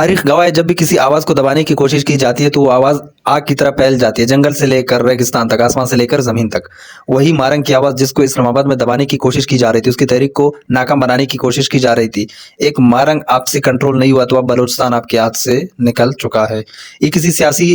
तारीख गवाह है, जब भी किसी आवाज को दबाने की कोशिश की जाती है तो वो आवाज आग की तरह फैल जाती है, जंगल से लेकर रेगिस्तान तक, आसमान से लेकर जमीन तक। वही मारंग की आवाज जिसको इस्लामाबाद में दबाने की कोशिश की जा रही थी, उसकी तहरीक को नाकाम बनाने की कोशिश की जा रही थी। एक मारंग आपसे कंट्रोल नहीं हुआ तो अब बलूचिस्तान आपके हाथ से निकल चुका है। ये किसी सियासी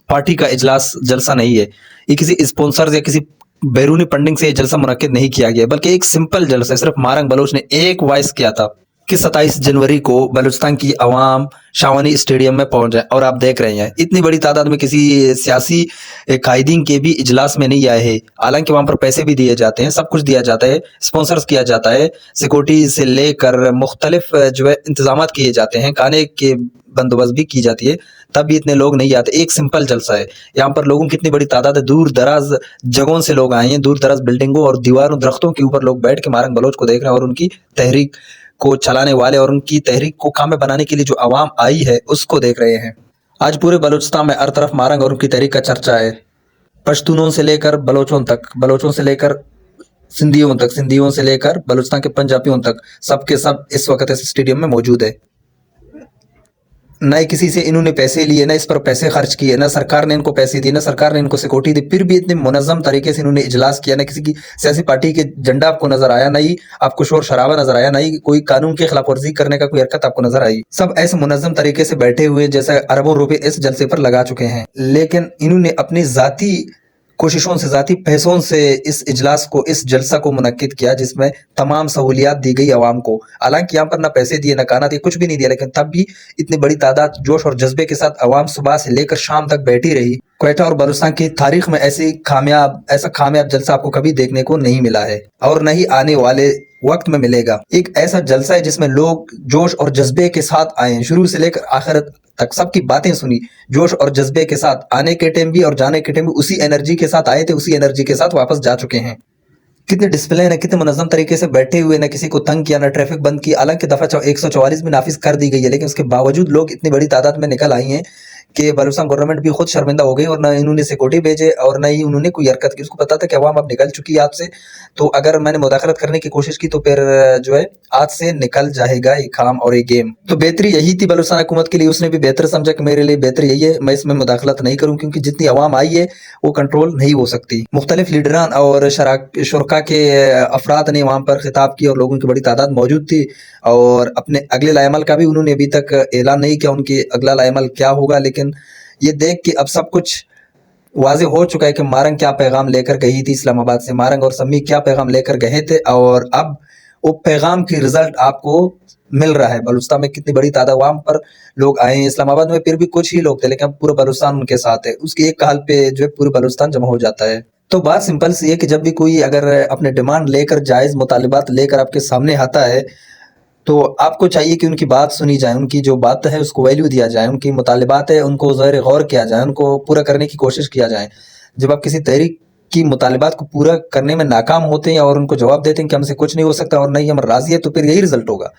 पार्टी का इजलास जलसा नहीं है, ये किसी स्पॉन्सर या किसी बैरूनी फंडिंग से ये जलसा मुनक्किद नहीं किया गया, बल्कि एक सिंपल जलसा है। सिर्फ मारंग बलोच ने एक वॉइस किया था कि 27 जनवरी को बलूचिस्तान की आवाम शावानी स्टेडियम में पहुंच जाए, और आप देख रहे हैं इतनी बड़ी तादाद में किसी सियासी कायदीन के भी इजलास में नहीं आए हैं। हालांकि वहां पर पैसे भी दिए जाते हैं, सब कुछ दिया जाता है, स्पॉन्सर्स किया जाता है, सिक्योरिटी से लेकर मुख्तलिफ जो है इंतजाम किए जाते हैं, खाने के बंदोबस्त भी की जाती है, तब भी इतने लोग नहीं आते। एक सिंपल जलसा है, यहाँ पर लोगों की इतनी बड़ी तादाद है, दूर दराज जगहों से लोग आए हैं, दूर दराज बिल्डिंगों और दीवारों दरख्तों के ऊपर लोग बैठ के मारंग बलोच को देख रहे हैं और उनकी तहरीक को चलाने वाले और उनकी तहरीक को काम में बनाने के लिए जो आवाम आई है उसको देख रहे हैं। आज पूरे बलूचिस्तान में हर तरफ मारंग और उनकी तहरीक का चर्चा है। पश्तूनों से लेकर बलोचों तक, बलोचों से लेकर सिंधियों तक, सिंधियों से लेकर बलूचिस्तान के पंजाबियों तक, सबके सब इस वक्त इस स्टेडियम में मौजूद है। न किसी से इन्होंने पैसे लिए, न इस पर पैसे खर्च किए, न सरकार ने इनको पैसे दिए, न सरकार ने इनको सिक्योरिटी दी, फिर भी इतने मुनज़्ज़म तरीके से इन्होंने इजलास किया। न किसी की सियासी पार्टी के झंडा आपको नजर आया, न ही आपको शोर शराबा नजर आया, न ही कोई कानून की खिलाफ वर्जी करने का कोई हरकत आपको नजर आई। सब ऐसे मुनज़्ज़म तरीके से बैठे हुए जैसे अरबों रुपए इस जलसे पर लगा चुके हैं, लेकिन इन्होंने अपनी जाती कोशिशों से, जाती पैसों से इस इजलास को, इस जलसा को मुनक्किद किया जिसमें तमाम सहूलियात दी गई आवाम को। हालांकि यहाँ पर ना पैसे दिए, ना खाना दिए, कुछ भी नहीं दिया, लेकिन तब भी इतनी बड़ी तादाद जोश और जज्बे के साथ आवाम सुबह से लेकर शाम तक बैठी रही। क्वेटा और बलूचिस्तान की तारीख में ऐसा खामियाब जलसा आपको कभी देखने को नहीं मिला है और न ही आने वाले वक्त में मिलेगा। एक ऐसा जलसा है जिसमें लोग जोश और जज्बे के साथ आए, शुरू से लेकर आखिर तक सबकी बातें सुनी, जोश और जज्बे के साथ। आने के टाइम भी और जाने के टाइम भी उसी एनर्जी के साथ आए थे, उसी एनर्जी के साथ वापस जा चुके हैं। कितने डिसिप्लिन है, कितने मुनज़्ज़म तरीके से बैठे हुए, न किसी को तंग किया, न ट्रैफिक बंद की। हालांकि दफा 144 में नाफिज कर दी गई है, लेकिन उसके बावजूद लोग इतनी बड़ी तादाद में निकल आई हैं कि बलूचिस्तान गवर्नमेंट भी खुद शर्मिंदा हो गई, और न इन्होंने सिक्योरिटी भेजे और न ही उन्होंने कोई हरकत की। उसको पता था कि अवाम अब निकल चुकी है हाथ से, तो अगर मैंने मुदाखलत करने की कोशिश की तो फिर जो है हाथ से निकल जाएगा ये काम और ये गेम। तो बेहतरी यही थी बलूचिस्तान हुकूमत के लिए, उसने भी बेहतर समझा कि मेरे लिए बेहतर यही है, मैं इसमें मुदाखलत नहीं करूँ, क्योंकि जितनी अवाम आई है वो कंट्रोल नहीं हो सकती। मुख्तलिफ लीडरान और शुरका के अफराद ने वहाँ पर खिताब किया और लोगों की बड़ी तादाद मौजूद थी, और अपने अगले लाएमल का भी उन्होंने अभी तक ऐलान नहीं किया उनकी अगला लाएमल क्या होगा। लेकिन ये देख के अब सब कुछ वाज़े हो चुका है कि मारंग क्या पैगाम लेकर गई थी इस्लामाबाद से, मारंग और सम्मी क्या पैगाम लेकर गए थे, और अब वो पैगाम की रिजल्ट आपको मिल रहा है। बलूचिस्तान में कितनी बड़ी तादाद वहां पर लोग आए हैं, इस्लामाबाद में फिर भी कुछ ही लोग थे, लेकिन अब पूरा बलूचिस्तान उनके साथ है। उसकी एक काल पे जो है पूरा बलूचिस्तान जमा हो जाता है। तो बात सिंपल सी है कि जब भी कोई अगर अपने डिमांड लेकर, जायज़ मुतालिबात लेकर आपके सामने आता है, तो आपको चाहिए कि उनकी बात सुनी जाए, उनकी जो बात है उसको वैल्यू दिया जाए, उनकी मुतालिबात है उनको ज़ाहिर गौर किया जाए, उनको पूरा करने की कोशिश किया जाए। जब आप किसी तहरीक की मुतालिबात को पूरा करने में नाकाम होते हैं और उनको जवाब देते हैं कि हमसे कुछ नहीं हो सकता और नहीं हम राजी है, तो फिर यही रिजल्ट होगा।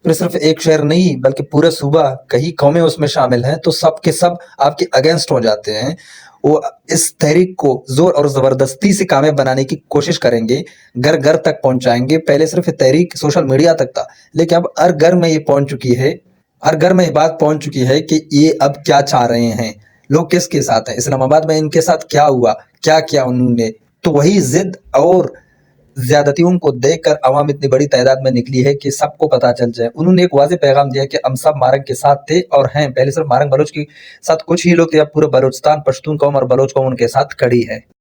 फिर सिर्फ एक शहर नहीं बल्कि पूरे सूबा, कई कौमें उसमें शामिल हैं, तो सब के सब आपके अगेंस्ट हो जाते हैं। वो इस तहरीक को जोर और जबरदस्ती से कामयाब बनाने की कोशिश करेंगे, घर घर तक पहुंचाएंगे। पहले सिर्फ तहरीक सोशल मीडिया तक था, लेकिन अब हर घर में ये पहुंच चुकी है, हर घर में ये बात पहुंच चुकी है कि ये अब क्या चाह रहे हैं, लोग किसके साथ हैं, इस्लामाबाद में इनके साथ क्या हुआ, क्या किया उन्होंने। तो वही जिद और ज्यादतियों को देखकर अवाम इतनी बड़ी तादाद में निकली है कि सबको पता चल जाए। उन्होंने एक वाज़ेह पैगाम दिया कि हम सब मारंग के साथ थे और हैं। पहले सिर्फ मारंग बलोच के साथ कुछ ही लोग थे, अब पूरा बलूचिस्तान, पश्तून कौम और बलोच कौम उनके साथ खड़ी है।